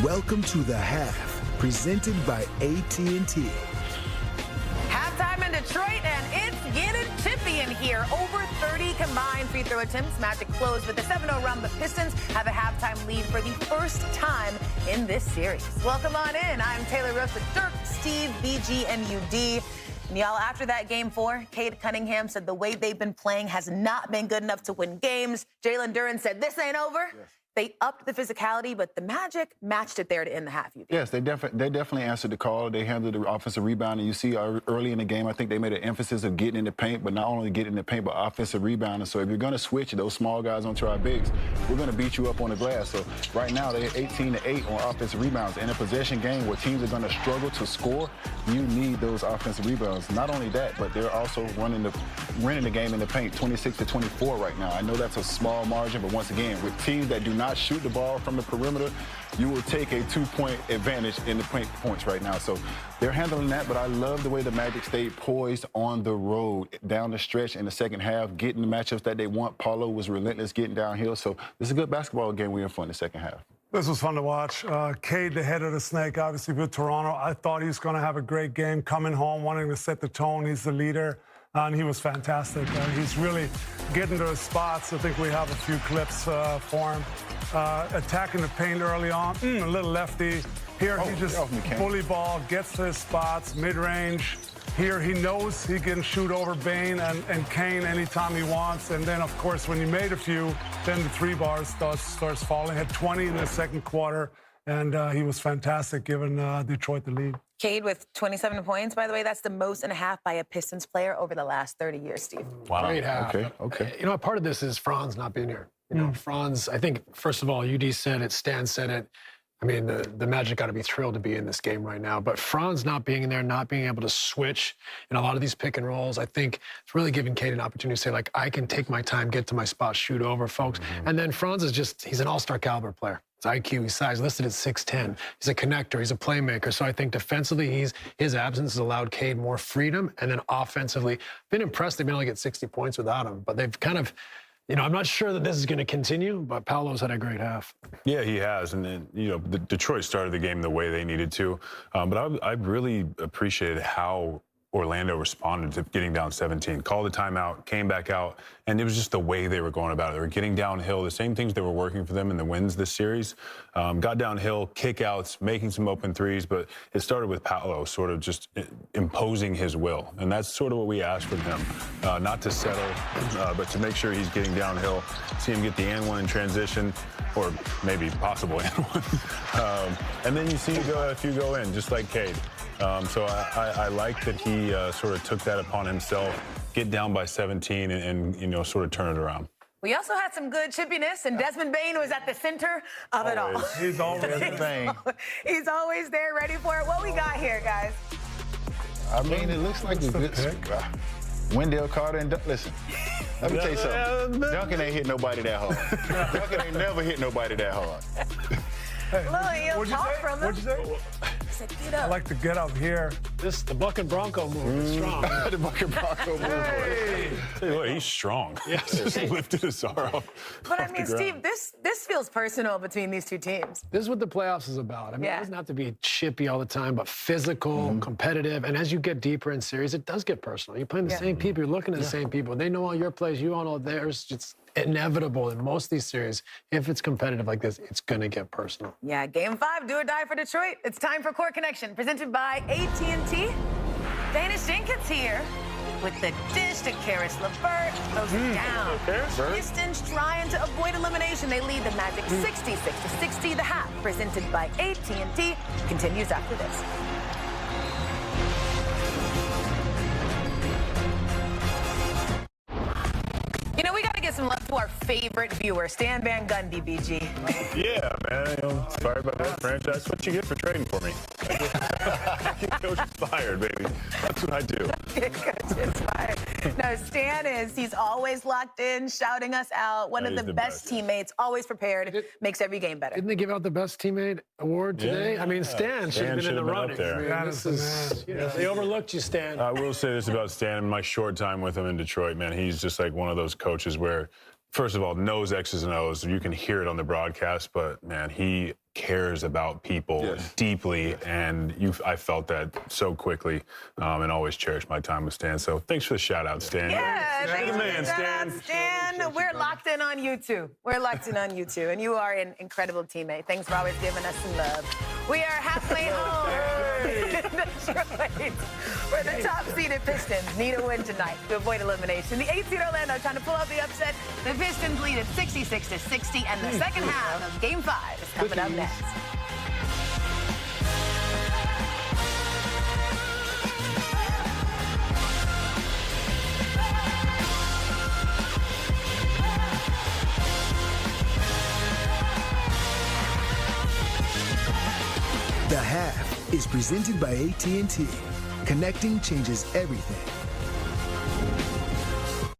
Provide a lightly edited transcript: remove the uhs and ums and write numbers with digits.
Welcome to The Half, presented by AT&T. Halftime in Detroit, and it's getting chippy in here. Over 30 combined free throw attempts. Magic closed with a 7-0 run. The Pistons have a halftime lead for the first time in this series. Welcome on in. I'm Taylor Rooks with Dirk, Steve, BG, and UD. And y'all, after that Game 4, Cade Cunningham said the way they've been playing has not been good enough to win games. Jalen Duren said this ain't over. Yes. They upped the physicality, but the Magic matched it there to end the half. Yes, they definitely answered the call. They handled the offensive rebound, and you see early in the game, I think they made an emphasis of getting in the paint, but not only getting in the paint, but offensive rebounding. So if you're going to switch those small guys onto our bigs, we're going to beat you up on the glass. So right now, they're 18-8 on offensive rebounds. In a possession game where teams are going to struggle to score, you need those offensive rebounds. Not only that, but they're also winning the game in the paint, 26-24 right now. I know that's a small margin, but once again, with teams that do not shoot the ball from the perimeter, you will take a 2-point advantage in the paint points right now. So they're handling that, but I love the way the Magic stayed poised on the road down the stretch in the second half, getting the matchups that they want. Paulo was relentless getting downhill. So this is a good basketball game we're in for in the second half. This was fun to watch. Cade, the head of the snake, obviously with Toronto. I thought he was going to have a great game coming home, wanting to set the tone. He's the leader, and he was fantastic. He's really getting to his spots. I think we have a few clips for him. Attacking the paint early on, a little lefty. Here he just bully ball, gets to his spots, mid-range. Here he knows he can shoot over Bane and Kane anytime he wants. And then, of course, when he made a few, then the three bars starts falling. Had 20 in the second quarter, and he was fantastic, giving Detroit the lead. Cade with 27 points, by the way. That's the most and a half by a Pistons player over the last 30 years, Steve. Wow. Great half. Okay. You know, part of this is Franz not being here. You know, Franz, I think, first of all, UD said it, Stan said it. I mean, the Magic got to be thrilled to be in this game right now. But Franz not being in there, not being able to switch in a lot of these pick and rolls, I think it's really giving Cade an opportunity to say, like, I can take my time, get to my spot, shoot over folks. And then Franz is he's an all-star caliber player. His IQ, his size, listed at 6'10". He's a connector. He's a playmaker. So I think defensively, his absence has allowed Cade more freedom. And then offensively, been impressed they've been able to get 60 points without him. But they've kind of, you know, I'm not sure that this is going to continue, but Paolo's had a great half. Yeah, he has. And then, you know, Detroit started the game the way they needed to. But I really appreciated how Orlando responded to getting down 17. Called the timeout, came back out, and it was just the way they were going about it. They were getting downhill, the same things that were working for them in the wins this series. Got downhill, kickouts, making some open threes, but it started with Paolo sort of just imposing his will. And that's sort of what we asked from him, not to settle, but to make sure he's getting downhill, see him get the and-one in transition, or maybe possible and-one. And then you see a few go in, just like Cade. So I like that he sort of took that upon himself, get down by 17 and you know, sort of turn it around. We also had some good chippiness, and Desmond Bane was at the center of it all. He's always there. He's always there, ready for it. What we got here, guys? I mean, it looks like a good Wendell Carter and listen, let me tell you something. Duncan ain't hit nobody that hard. Duncan ain't never hit nobody that hard. What'd you say? He said, get up. I like to get up here. The Bucket Bronco move is strong. The Bucket Bronco move. Hey. Tell you what, he's strong. Yes. He lifted his arm off. But I mean, Steve, this feels personal between these two teams. This is what the playoffs is about. I mean, it doesn't have to be chippy all the time, but physical, competitive. And as you get deeper in series, it does get personal. You're playing the same people. You're looking at the same people. They know all your plays. You all know theirs. It's inevitable in most of these series. If it's competitive like this, it's going to get personal. Yeah, Game 5, do or die for Detroit. It's time for Core Connection, presented by AT&T. Danish Jenkins here with the dish to Karis LeVert. Throws it down. Pistons trying to avoid elimination. They lead the Magic 66-60. The half, presented by AT&T, continues after this. You know, we got to get some love to our favorite viewer, Stan Van Gundy, BG. Yeah, man. You know, inspired by that franchise. That's what you get for trading for me. I get coach inspired, baby. That's what I do. Get coach inspired. No, Stan he's always locked in, shouting us out. One of the best teammates, always prepared, makes every game better. Didn't they give out the best teammate award today? I mean, Stan should have been in the running. They overlooked you, Stan. I will say this about Stan. In my short time with him in Detroit, man, he's just like one of those coaches where, first of all, knows X's and O's. You can hear it on the broadcast, but, man, he cares about people deeply, and I felt that so quickly, and always cherish my time with Stan. So thanks for the shout out, Stan. Yeah, thanks for the man, shout out, Stan. We're locked in on you two. We're locked in on you two, and you are an incredible teammate. Thanks for always giving us some love. We are halfway home in Detroit, where the top-seeded Pistons need a win tonight to avoid elimination. The 8-seed Orlando trying to pull out the upset. The Pistons lead at 66-60, and the second half of Game 5 is coming up next. The Half is presented by AT&T. Connecting changes everything.